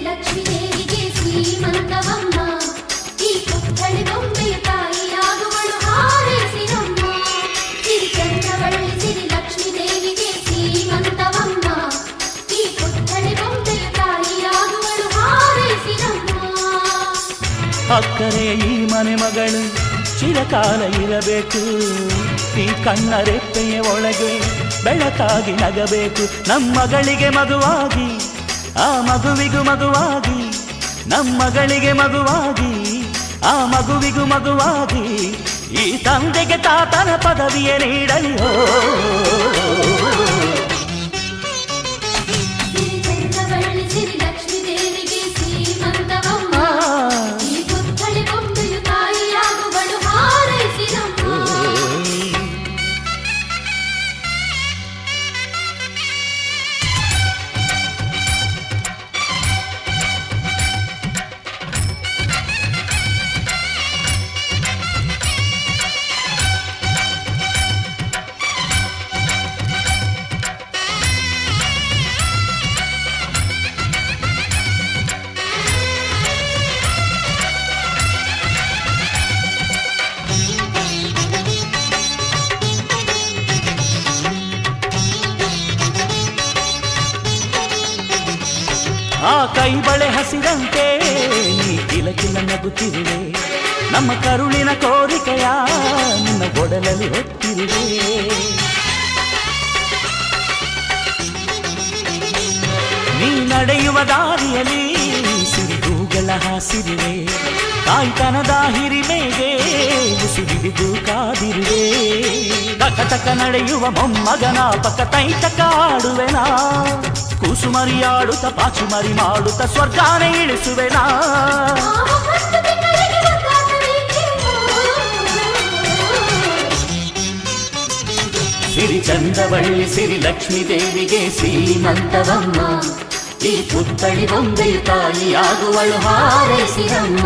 ಲಕ್ಷ್ಮೀ ದೇವಿಗೆ ಶ್ರೀಮಂತವಮ್ಮ ಈ ಪುತ್ಥಳಿ ಬೊಂಬೆಯ ತಾಯಿಯಾಗುವಳು ಹಾರೈಸಿರಮ್ಮ ಸಿರಿ ಚಂದ್ರವಳ್ಳಿ ಸಿರಿ ಲಕ್ಷ್ಮೀ ದೇವಿಗೆ ಶ್ರೀಮಂತವಮ್ಮ ಈ ಪುತ್ಥಳಿ ಬೊಂಬೆಯ ತಾಯಿಯಾಗುವಳು ಹಾರೈಸಿರಮ್ಮ ಅಕ್ಕರೆ ಈ ಮನೆ ಮಗಳು ಚಿರಕಾಲ ಇರಬೇಕು ಈ ಕಣ್ಣ ರೆಪ್ಪೆಯ ಒಳಗೆ ಬೆಳಕಾಗಿ ನಗಬೇಕು ನಮ್ಮಗಳಿಗೆ ಮಗುವಾಗಿ ಆ ಮಗುವಿಗೂ ಮಗುವಾಗಿ ನಮ್ಮಗಳಿಗೆ ಮಗುವಾಗಿ ಆ ಮಗುವಿಗೂ ಮಗುವಾಗಿ ಈ ತಂದೆಗೆ ತಾತನ ಪದವಿಯ ನೀಡಲಿ ಹೋ ಆ ಕೈ ಬಳೆ ಹಸಿರಂತೆ ನೀ ಕಿಲಕಿಲ ನಗುತ್ತಿರುವೆ ನಮ್ಮ ಕರುಳಿನ ಕೋರಿಕೆಯ ನಿನ್ನ ಗೊಡಲಲ್ಲಿ ಹೊತ್ತಿರುವೆ ನೀ ನಡೆಯುವ ದಾರಿಯಲ್ಲಿ ಸಿರಿಗೂಗಳ ಹಾಸಿರುವೆ ತಾಯ್ತನದ ಹಿರಿಮೆಗೆ ಉಸಿರಿದು ಕಾದಿರುವೆ ತಕ ತಕ ನಡೆಯುವ ಮೊಮ್ಮಗನ ಪಕ್ಕ ತೈತಕ ಆಡುವೆನಾ ಕೂಸುಮರಿಯಾಡುತ್ತ ಪಾಚುಮರಿ ಮಾಡುತ್ತ ಸ್ವರ್ಗಾನೆ ಇಳಿಸುವೆನಾ ಸಿರಿ ಚಂದ್ರವಳ್ಳಿ ಸಿರಿ ಲಕ್ಷ್ಮೀ ದೇವಿಗೆ ಶ್ರೀಮಂತವಮ್ಮ ಈ ಪುತ್ಥಳಿ ಬೊಂಬೆಯ ತಾಯಿಯಾಗುವಳು ಹಾರೈಸಿರಮ್ಮ